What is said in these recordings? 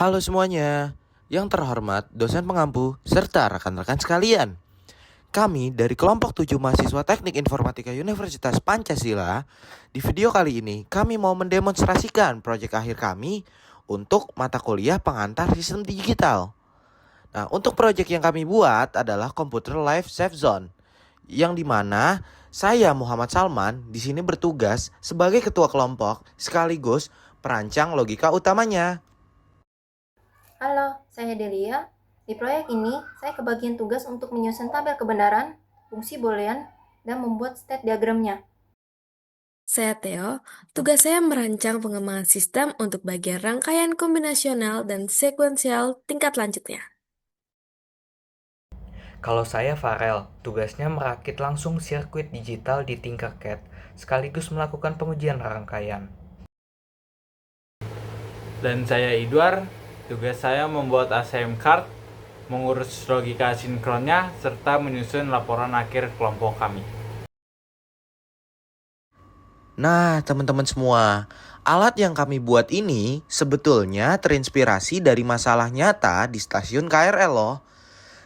Halo semuanya, yang terhormat dosen pengampu serta rekan-rekan sekalian. Kami dari kelompok 7 mahasiswa Teknik Informatika Universitas Pancasila, di video kali ini kami mau mendemonstrasikan proyek akhir kami untuk mata kuliah pengantar sistem digital. Nah, untuk proyek yang kami buat adalah Computer Life Safe Zone, yang dimana saya Muhammad Salman di sini bertugas sebagai ketua kelompok sekaligus perancang logika utamanya. Halo, saya Delia. Di proyek ini, saya kebagian tugas untuk menyusun tabel kebenaran, fungsi boolean, dan membuat state diagramnya. Saya Theo, tugas saya merancang pengembangan sistem untuk bagian rangkaian kombinasional dan sekuensial tingkat lanjutnya. Kalau saya Farel, tugasnya merakit langsung sirkuit digital di Tinkercad, sekaligus melakukan pengujian rangkaian. Dan saya Idwar, tugas saya membuat ACM card, mengurus logika sinkronnya, serta menyusun laporan akhir kelompok kami. Nah, teman-teman semua, alat yang kami buat ini sebetulnya terinspirasi dari masalah nyata di stasiun KRL loh.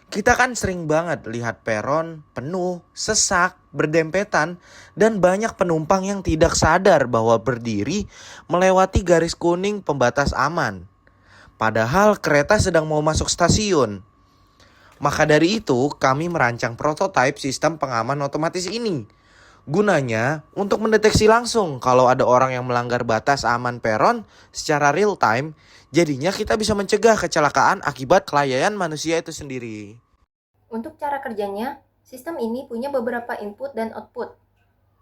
Kita kan sering banget lihat peron penuh, sesak, berdempetan, dan banyak penumpang yang tidak sadar bahwa berdiri melewati garis kuning pembatas aman. Padahal kereta sedang mau masuk stasiun. Maka dari itu, kami merancang prototipe sistem pengaman otomatis ini. Gunanya untuk mendeteksi langsung kalau ada orang yang melanggar batas aman peron secara real time, jadinya kita bisa mencegah kecelakaan akibat kelalaian manusia itu sendiri. Untuk cara kerjanya, sistem ini punya beberapa input dan output.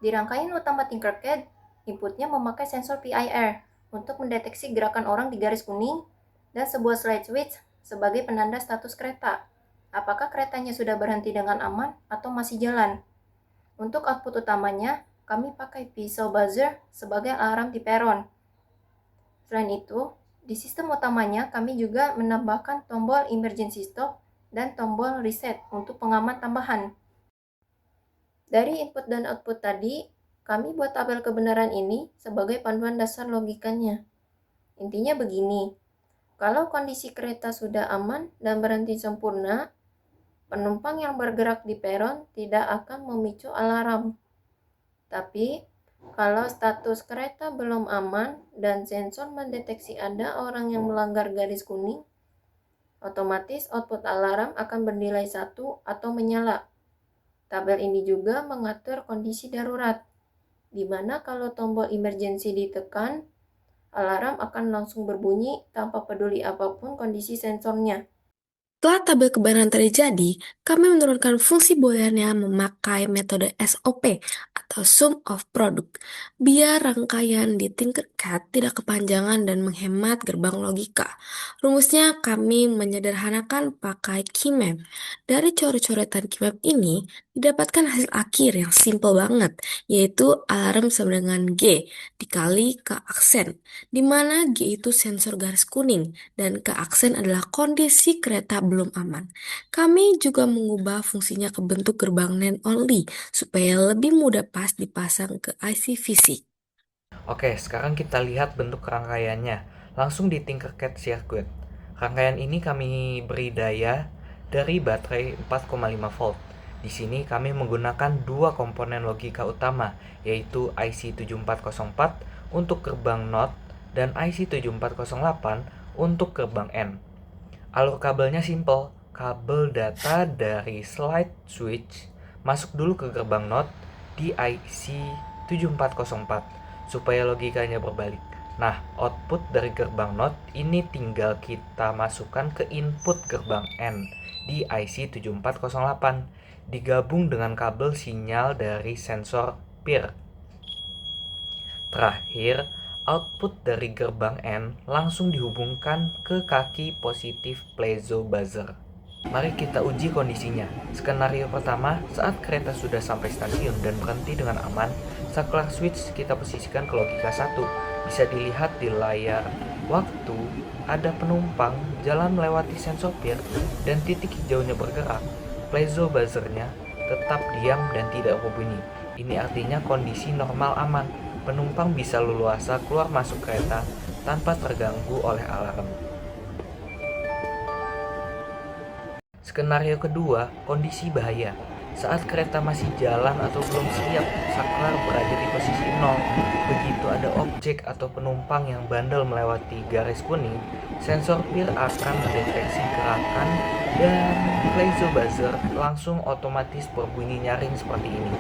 Di rangkaian utama Tinkercad, inputnya memakai sensor PIR untuk mendeteksi gerakan orang di garis kuning dan sebuah slide switch sebagai penanda status kereta. Apakah keretanya sudah berhenti dengan aman atau masih jalan? Untuk output utamanya, kami pakai pisau buzzer sebagai alarm di peron. Selain itu, di sistem utamanya kami juga menambahkan tombol emergency stop dan tombol reset untuk pengaman tambahan. Dari input dan output tadi, kami buat tabel kebenaran ini sebagai panduan dasar logikanya. Intinya begini, kalau kondisi kereta sudah aman dan berhenti sempurna, penumpang yang bergerak di peron tidak akan memicu alarm. Tapi, kalau status kereta belum aman dan sensor mendeteksi ada orang yang melanggar garis kuning, otomatis output alarm akan bernilai 1 atau menyala. Tabel ini juga mengatur kondisi darurat, di mana kalau tombol emergency ditekan, alarm akan langsung berbunyi tanpa peduli apapun kondisi sensornya. Setelah tabel kebenaran terjadi, kami menurunkan fungsi booleannya memakai metode SOP atau Sum of Product, biar rangkaian di Tinkercad tidak kepanjangan dan menghemat gerbang logika. Rumusnya kami menyederhanakan pakai keymap. Dari coret-coretan keymap ini, didapatkan hasil akhir yang simple banget, yaitu alarm sama dengan G dikali K aksen, di mana G itu sensor garis kuning dan K aksen adalah kondisi kereta belum aman. Kami juga mengubah fungsinya ke bentuk gerbang NAND only supaya lebih mudah pas dipasang ke IC fisik. Oke, sekarang kita lihat bentuk rangkaiannya, langsung di Tinkercad Circuit. Rangkaian ini kami beri daya dari baterai 4,5 volt. Di sini kami menggunakan dua komponen logika utama, yaitu IC 7404 untuk gerbang NOT dan IC 7408 untuk gerbang N. Alur kabelnya simple, kabel data dari slide switch masuk dulu ke gerbang NOT di IC 7404 supaya logikanya berbalik. Nah, output dari gerbang NOT ini tinggal kita masukkan ke input gerbang N di IC 7408 digabung dengan kabel sinyal dari sensor PIR. Terakhir, output dari gerbang N langsung dihubungkan ke kaki positif piezo buzzer. Mari kita uji kondisinya. Skenario pertama, saat kereta sudah sampai stasiun dan berhenti dengan aman, saklar switch kita posisikan ke logika 1. Bisa dilihat di layar waktu ada penumpang jalan melewati sensor PIR dan titik hijaunya bergerak. Piezo buzzernya tetap diam dan tidak berbunyi. Ini artinya kondisi normal aman. Penumpang bisa leluasa keluar masuk kereta tanpa terganggu oleh alarm. Skenario kedua, kondisi bahaya. Saat kereta masih jalan atau belum siap, saklar berada di posisi 0. Begitu ada objek atau penumpang yang bandel melewati garis kuning, sensor PIR akan mendeteksi gerakan dan piezo buzzer langsung otomatis berbunyi nyaring seperti ini.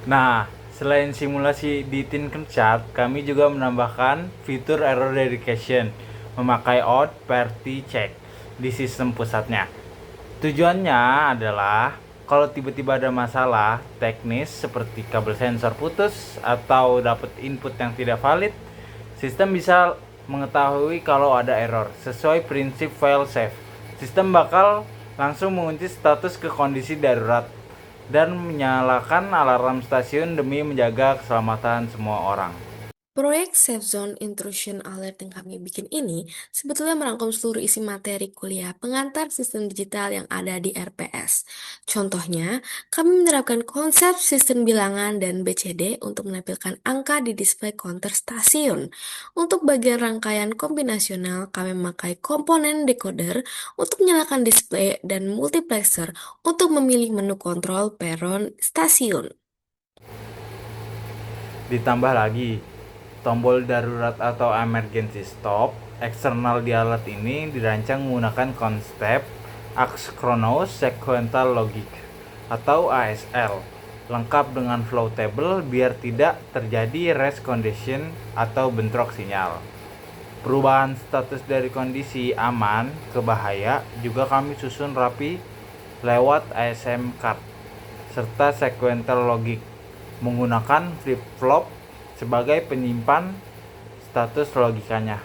Nah, selain simulasi di Tinkercad, kami juga menambahkan fitur error detection memakai out party check di sistem pusatnya. Tujuannya adalah kalau tiba-tiba ada masalah teknis seperti kabel sensor putus atau dapat input yang tidak valid, sistem bisa mengetahui kalau ada error. Sesuai prinsip file save, sistem bakal langsung mengunci status ke kondisi darurat dan menyalakan alarm stasiun demi menjaga keselamatan semua orang. Proyek Safe Zone Intrusion Alert yang kami bikin ini sebetulnya merangkum seluruh isi materi kuliah pengantar sistem digital yang ada di RPS. Contohnya, kami menerapkan konsep sistem bilangan dan BCD untuk menampilkan angka di display counter stasiun. Untuk bagian rangkaian kombinasional, kami memakai komponen decoder untuk menyalakan display dan multiplexer untuk memilih menu kontrol peron stasiun. Ditambah lagi, tombol darurat atau emergency stop eksternal di alat ini dirancang menggunakan konsep Asynchronous Sequential Logic atau ASL, lengkap dengan flow table biar tidak terjadi race condition atau bentrok sinyal. Perubahan status dari kondisi aman ke bahaya juga kami susun rapi lewat ASM card serta sequential logic menggunakan flip-flop sebagai penyimpan status logikanya.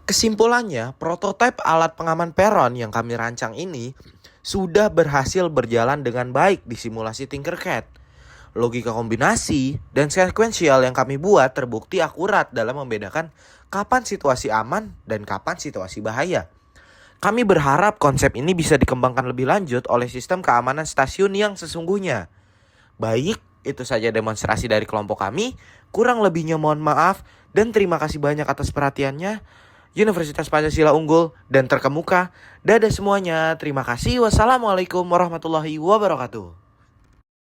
Kesimpulannya, prototipe alat pengaman peron yang kami rancang ini sudah berhasil berjalan dengan baik di simulasi Tinkercad. Logika kombinasi dan sekuensial yang kami buat terbukti akurat dalam membedakan kapan situasi aman dan kapan situasi bahaya. Kami berharap konsep ini bisa dikembangkan lebih lanjut oleh sistem keamanan stasiun yang sesungguhnya. Baik, itu saja demonstrasi dari kelompok kami. Kurang lebihnya mohon maaf dan terima kasih banyak atas perhatiannya. Universitas Pancasila unggul dan terkemuka. Dadah semuanya. Terima kasih. Wassalamualaikum warahmatullahi wabarakatuh.